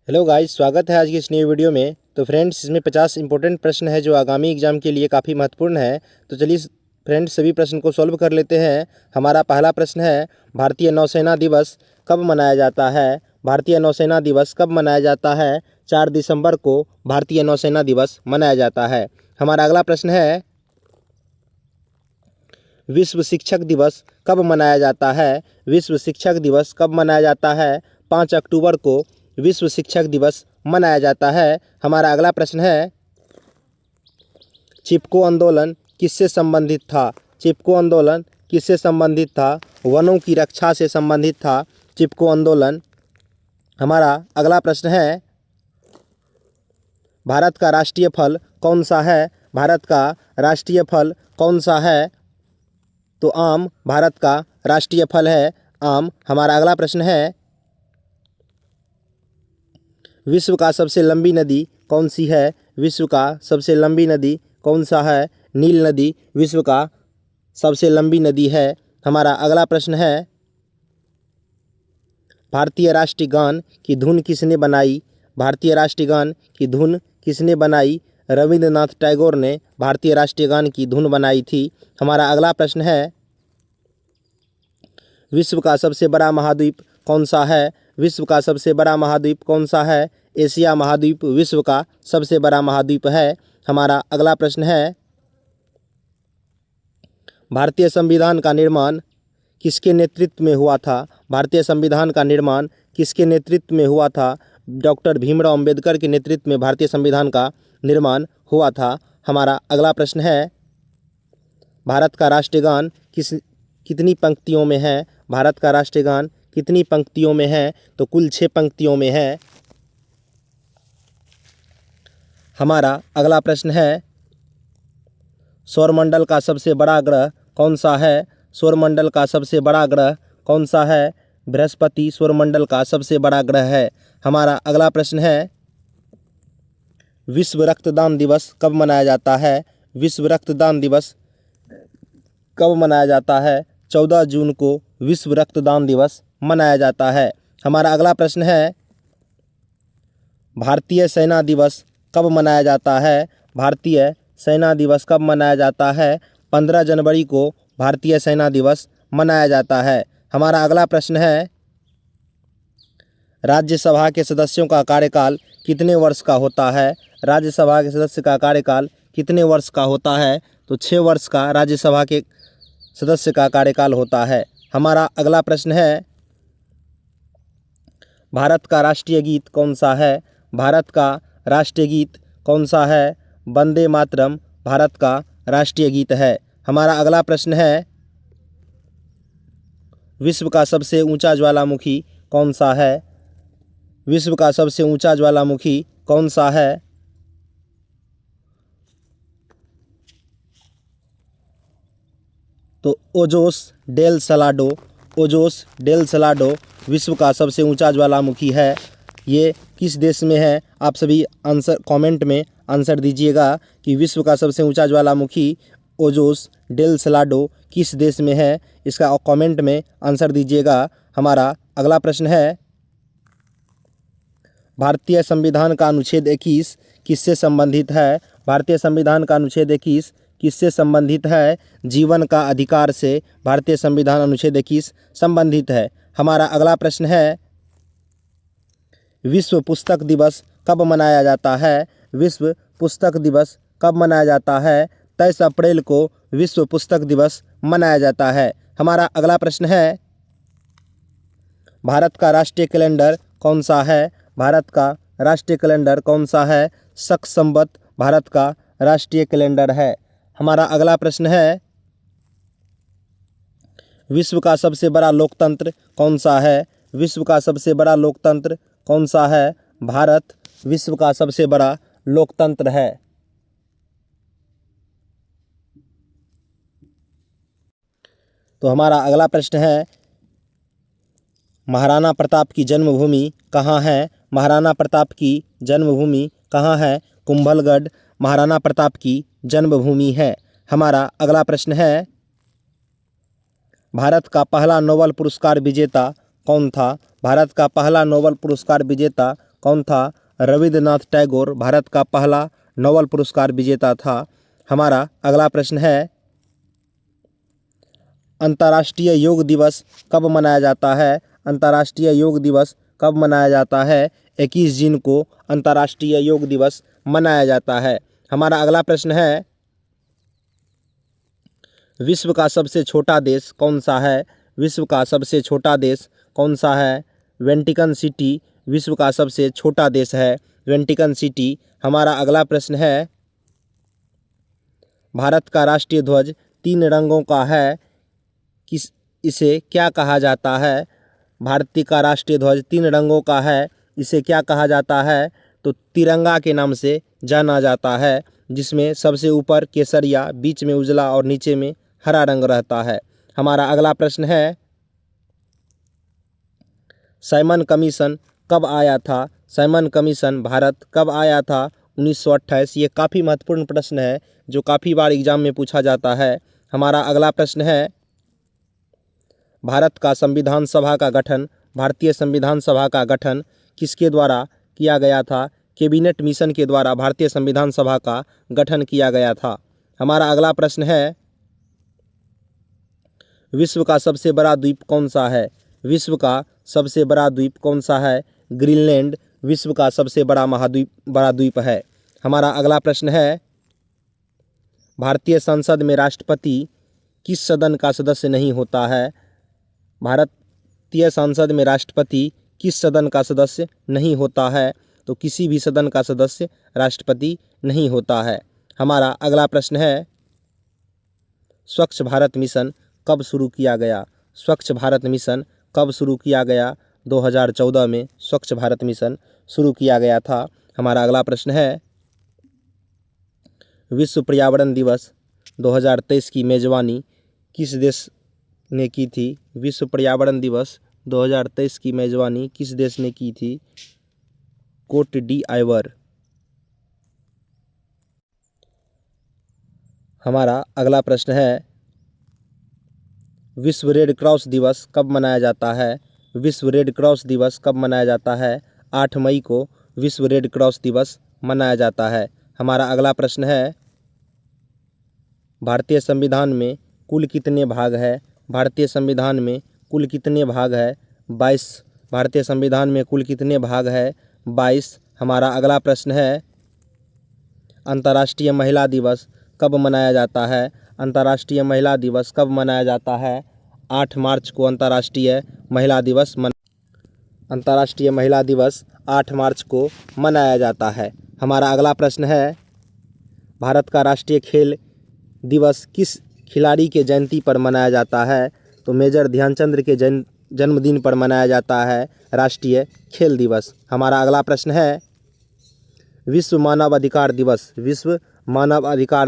Hello guys, स्वागत है आज की इस नई वीडियो में। तो फ्रेंड्स, इसमें 50 इंपॉर्टेंट प्रश्न है जो आगामी एग्जाम के लिए काफ़ी महत्वपूर्ण है। तो चलिए फ्रेंड्स, सभी प्रश्न को सॉल्व कर लेते हैं। हमारा पहला प्रश्न है, भारतीय नौसेना दिवस कब मनाया जाता है? भारतीय नौसेना दिवस कब मनाया जाता है? 4 दिसंबर को भारतीय नौसेना दिवस मनाया जाता है। हमारा अगला प्रश्न है, विश्व शिक्षक दिवस कब मनाया जाता है? विश्व शिक्षक दिवस कब मनाया जाता है? 5 अक्टूबर को विश्व शिक्षक दिवस मनाया जाता है। हमारा अगला प्रश्न है, चिपको आंदोलन किससे संबंधित था? चिपको आंदोलन किससे संबंधित था? वनों की रक्षा से संबंधित था चिपको आंदोलन। हमारा अगला प्रश्न है, भारत का राष्ट्रीय फल कौन सा है? भारत का राष्ट्रीय फल कौन सा है? तो आम भारत का राष्ट्रीय फल है आम। हमारा अगला प्रश्न है, विश्व का सबसे लंबी नदी कौन सी है? विश्व का सबसे लंबी नदी कौन सा है? नील नदी विश्व का सबसे लंबी नदी है। हमारा अगला प्रश्न है, भारतीय राष्ट्रीय गान की धुन किसने बनाई? भारतीय राष्ट्रीय गान की धुन किसने बनाई? रविंद्रनाथ टैगोर ने भारतीय राष्ट्रीय गान की धुन बनाई थी। हमारा अगला प्रश्न है, विश्व का सबसे बड़ा महाद्वीप कौन सा है? विश्व का सबसे बड़ा महाद्वीप कौन सा है? एशिया महाद्वीप विश्व का सबसे बड़ा महाद्वीप है। हमारा अगला प्रश्न है, भारतीय संविधान का निर्माण किसके नेतृत्व में हुआ था? भारतीय संविधान का निर्माण किसके नेतृत्व में हुआ था? डॉक्टर भीमराव अंबेडकर के नेतृत्व में भारतीय संविधान का निर्माण हुआ था। हमारा अगला प्रश्न है, भारत का राष्ट्रीय गान कितनी पंक्तियों में है? भारत का राष्ट्रीय गान कितनी पंक्तियों में है? तो कुल 6 पंक्तियों में है। हमारा अगला प्रश्न है, सौरमंडल का सबसे बड़ा ग्रह कौन सा है? सौरमंडल का सबसे बड़ा ग्रह कौन सा है? बृहस्पति सौरमंडल का सबसे बड़ा ग्रह है। हमारा अगला प्रश्न है, विश्व रक्तदान दिवस कब मनाया जाता है? विश्व रक्तदान दिवस कब मनाया जाता है? 14 जून को विश्व रक्तदान दिवस मनाया जाता है। हमारा अगला प्रश्न है, भारतीय सेना दिवस कब मनाया जाता है? भारतीय सेना दिवस कब मनाया जाता है? 15 जनवरी को भारतीय सेना दिवस मनाया जाता है। हमारा अगला प्रश्न है, राज्यसभा के सदस्यों का कार्यकाल कितने वर्ष का होता है? राज्यसभा के सदस्य का कार्यकाल कितने वर्ष का होता है? तो 6 वर्ष का राज्यसभा के सदस्य का कार्यकाल होता है। हमारा अगला प्रश्न है, भारत का राष्ट्रीय गीत कौन सा है? भारत का राष्ट्रीय गीत कौन सा है? वंदे मातरम भारत का राष्ट्रीय गीत है। हमारा अगला प्रश्न है, विश्व का सबसे ऊंचा ज्वालामुखी कौन सा है? विश्व का सबसे ऊंचा ज्वालामुखी कौन सा है? तो Ojos del Salado. Ojos del Salado विश्व का सबसे ऊंचा ज्वालामुखी है। ये किस देश में है? आप सभी आंसर कमेंट में आंसर दीजिएगा कि विश्व का सबसे ऊंचा ज्वालामुखी ओजोस डेल सलाडो किस देश में है। इसका कमेंट में आंसर दीजिएगा। हमारा अगला प्रश्न है, भारतीय संविधान का अनुच्छेद 21 किससे संबंधित है? भारतीय संविधान का अनुच्छेद 21 किससे संबंधित है? जीवन का अधिकार से भारतीय संविधान अनुच्छेद 21 संबंधित है। हमारा अगला प्रश्न है, विश्व पुस्तक दिवस कब मनाया जाता है? विश्व पुस्तक दिवस कब मनाया जाता है? 23 अप्रैल को विश्व पुस्तक दिवस मनाया जाता है। हमारा अगला प्रश्न है, भारत का राष्ट्रीय कैलेंडर कौन सा है? भारत का राष्ट्रीय कैलेंडर कौन सा है? शक संवत भारत का राष्ट्रीय कैलेंडर है। हमारा अगला प्रश्न है, विश्व का सबसे बड़ा लोकतंत्र कौन सा है? विश्व का सबसे बड़ा लोकतंत्र कौन सा है? भारत विश्व का सबसे बड़ा लोकतंत्र है। तो हमारा अगला प्रश्न है, महाराणा प्रताप की जन्मभूमि कहाँ है? महाराणा प्रताप की जन्मभूमि कहाँ है? कुंभलगढ़ महाराणा प्रताप की जन्मभूमि है। हमारा अगला प्रश्न है, भारत का पहला नोबेल पुरस्कार विजेता कौन था? भारत का पहला नोबेल पुरस्कार विजेता कौन था? रविंद्रनाथ टैगोर भारत का पहला नोबेल पुरस्कार विजेता था। हमारा अगला प्रश्न है, अंतर्राष्ट्रीय योग दिवस कब मनाया जाता है? अंतर्राष्ट्रीय योग दिवस कब मनाया जाता है? 21 जून को अंतर्राष्ट्रीय योग दिवस मनाया जाता है। हमारा अगला प्रश्न है, विश्व का सबसे छोटा देश कौन सा है? विश्व का सबसे छोटा देश कौन सा है? वेटिकन सिटी विश्व का सबसे छोटा देश है, वेटिकन सिटी। हमारा अगला प्रश्न है, भारत का राष्ट्रीय ध्वज 3 रंगों का है, किस इसे क्या कहा जाता है? भारत का राष्ट्रीय ध्वज 3 रंगों का है, इसे क्या कहा जाता है? तो तिरंगा के नाम से जाना जाता है, जिसमें सबसे ऊपर केसरिया, बीच में उजला और नीचे में हरा रंग रहता है। हमारा अगला प्रश्न है, साइमन कमीशन कब आया था? साइमन कमीशन भारत कब आया था? 1928। ये काफ़ी महत्वपूर्ण प्रश्न है जो काफ़ी बार एग्जाम में पूछा जाता है। हमारा अगला प्रश्न है, भारत का संविधान सभा का गठन, भारतीय संविधान सभा का गठन किसके द्वारा किया गया था? कैबिनेट मिशन के द्वारा भारतीय संविधान सभा का गठन किया गया था। हमारा अगला प्रश्न है, विश्व का सबसे बड़ा द्वीप कौन सा है? विश्व का सबसे बड़ा द्वीप कौन सा है? ग्रीनलैंड विश्व का सबसे बड़ा द्वीप है। हमारा अगला प्रश्न है, भारतीय संसद में राष्ट्रपति किस सदन का सदस्य नहीं होता है? भारतीय संसद में राष्ट्रपति किस सदन का सदस्य नहीं होता है? तो किसी भी सदन का सदस्य राष्ट्रपति नहीं होता है। हमारा अगला प्रश्न है, स्वच्छ भारत मिशन कब शुरू किया गया? स्वच्छ भारत मिशन कब शुरू किया गया? 2014 में स्वच्छ भारत मिशन शुरू किया गया था। हमारा अगला प्रश्न है, विश्व पर्यावरण दिवस 2023 की मेजबानी किस देश ने की थी? विश्व पर्यावरण दिवस 2023 की मेजबानी किस देश ने की थी? Cote d'Ivoire. हमारा अगला प्रश्न है, विश्व रेड क्रॉस दिवस कब मनाया जाता है? विश्व रेड क्रॉस दिवस कब मनाया जाता है? 8 मई को विश्व रेड क्रॉस दिवस मनाया जाता है। हमारा अगला प्रश्न है, भारतीय संविधान में कुल कितने भाग है? भारतीय संविधान में कुल कितने भाग है? 22। भारतीय संविधान में कुल कितने भाग है? 22। हमारा अगला प्रश्न है, अंतर्राष्ट्रीय महिला दिवस कब मनाया जाता है? अंतर्राष्ट्रीय महिला दिवस कब मनाया जाता है? 8 मार्च को अंतर्राष्ट्रीय महिला दिवस 8 मार्च को मनाया जाता है। हमारा अगला प्रश्न है, भारत का राष्ट्रीय खेल दिवस किस खिलाड़ी के जयंती पर मनाया जाता है? तो मेजर ध्यानचंद के जन्मदिन पर मनाया जाता है राष्ट्रीय खेल दिवस। हमारा अगला प्रश्न है, विश्व मानव अधिकार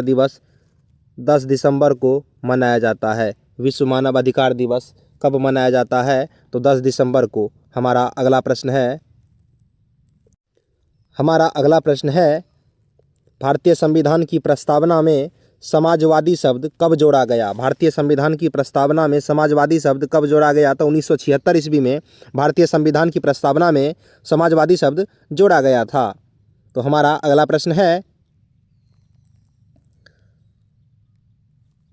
दिवस 10 दिसंबर को मनाया जाता है। विश्व मानव अधिकार दिवस कब मनाया जाता है? तो 10 दिसंबर को। हमारा अगला प्रश्न है, भारतीय संविधान की प्रस्तावना में समाजवादी शब्द कब जोड़ा गया? भारतीय संविधान की प्रस्तावना में समाजवादी शब्द कब जोड़ा गया? तो 1976 ईस्वी में भारतीय संविधान की प्रस्तावना में समाजवादी शब्द जोड़ा गया था। तो हमारा अगला प्रश्न है,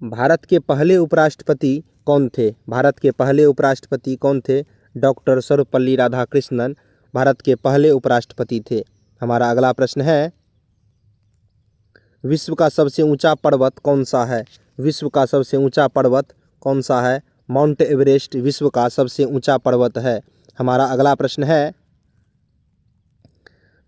भारत के पहले उपराष्ट्रपति कौन थे? भारत के पहले उपराष्ट्रपति कौन थे? डॉक्टर सर्वपल्ली राधाकृष्णन भारत के पहले उपराष्ट्रपति थे। हमारा अगला प्रश्न है, विश्व का सबसे ऊंचा पर्वत कौन सा है? विश्व का सबसे ऊंचा पर्वत कौन सा है? माउंट एवरेस्ट विश्व का सबसे ऊंचा पर्वत है। हमारा अगला प्रश्न है,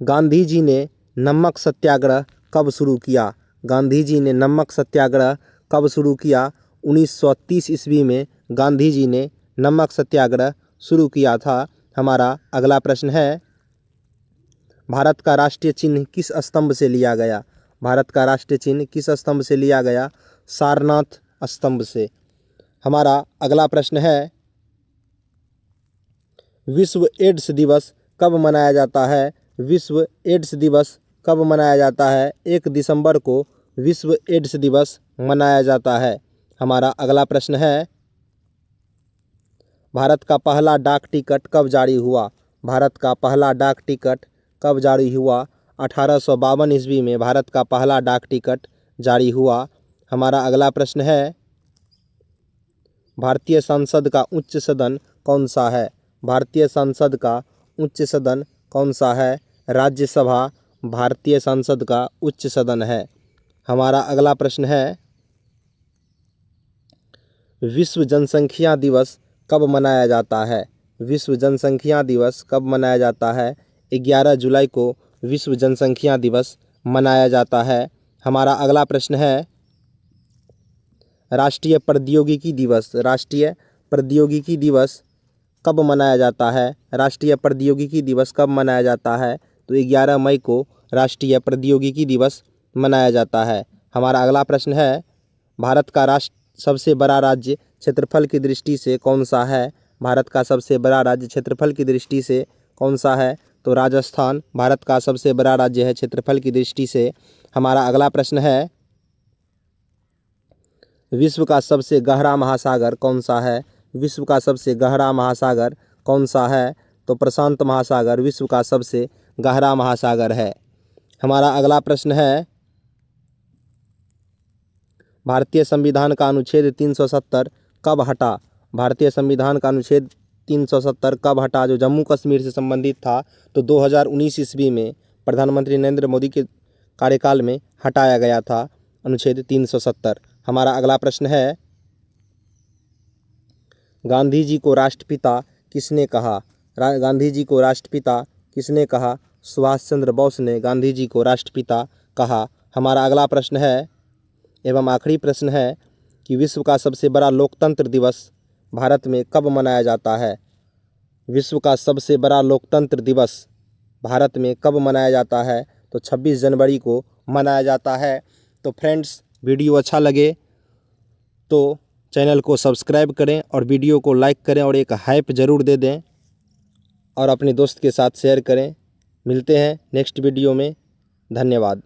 गांधी जी ने नमक सत्याग्रह कब शुरू किया? गांधी जी ने नमक सत्याग्रह कब शुरू किया? 1930 ईस्वी में गांधी जी ने नमक सत्याग्रह शुरू किया था। हमारा अगला प्रश्न है, भारत का राष्ट्रीय चिन्ह किस स्तंभ से लिया गया? भारत का राष्ट्रीय चिन्ह किस स्तंभ से लिया गया? सारनाथ स्तंभ से। हमारा अगला प्रश्न है, विश्व एड्स दिवस कब मनाया जाता है? विश्व एड्स दिवस कब मनाया जाता है? 1 दिसंबर को विश्व एड्स दिवस मनाया जाता है। हमारा अगला प्रश्न है, भारत का पहला डाक टिकट कब जारी हुआ? भारत का पहला डाक टिकट कब जारी हुआ? 1852 ईस्वी में भारत का पहला डाक टिकट जारी हुआ। हमारा अगला प्रश्न है, भारतीय संसद का उच्च सदन कौन सा है? भारतीय संसद का उच्च सदन कौन सा है? राज्यसभा भारतीय संसद का उच्च सदन है। हमारा अगला प्रश्न है, विश्व जनसंख्या दिवस कब मनाया जाता है? विश्व जनसंख्या दिवस कब मनाया जाता है? 11 जुलाई को विश्व जनसंख्या दिवस मनाया जाता है। हमारा अगला प्रश्न है, राष्ट्रीय प्रौद्योगिकी दिवस कब मनाया जाता है? राष्ट्रीय प्रौद्योगिकी दिवस कब मनाया जाता है? तो 11 मई को राष्ट्रीय प्रौद्योगिकी दिवस मनाया जाता है। हमारा अगला प्रश्न है, भारत का सबसे बड़ा राज्य क्षेत्रफल की दृष्टि से कौन सा है? भारत का सबसे बड़ा राज्य क्षेत्रफल की दृष्टि से कौन सा है? तो राजस्थान भारत का सबसे बड़ा राज्य है क्षेत्रफल की दृष्टि से। हमारा अगला प्रश्न है, विश्व का सबसे गहरा महासागर कौन सा है? विश्व का सबसे गहरा महासागर कौन सा है? तो प्रशांत महासागर विश्व का सबसे गहरा महासागर है। हमारा अगला प्रश्न है, भारतीय संविधान का अनुच्छेद 370 कब हटा? भारतीय संविधान का अनुच्छेद 370 कब हटा, जो जम्मू कश्मीर से संबंधित था? तो 2019 ईस्वी में प्रधानमंत्री नरेंद्र मोदी के कार्यकाल में हटाया गया था अनुच्छेद 370। हमारा अगला प्रश्न है, गांधी जी को राष्ट्रपिता किसने कहा? गांधी जी को राष्ट्रपिता किसने कहा? सुभाष चंद्र बोस ने गांधी जी को राष्ट्रपिता कहा। हमारा अगला प्रश्न है एवं आखिरी प्रश्न है कि विश्व का सबसे बड़ा लोकतंत्र दिवस भारत में कब मनाया जाता है? विश्व का सबसे बड़ा लोकतंत्र दिवस भारत में कब मनाया जाता है? तो 26 जनवरी को मनाया जाता है। तो फ्रेंड्स, वीडियो अच्छा लगे तो चैनल को सब्सक्राइब करें और वीडियो को लाइक करें और एक हाइप ज़रूर दे दें और अपने दोस्त के साथ शेयर करें। मिलते हैं नेक्स्ट वीडियो में। धन्यवाद।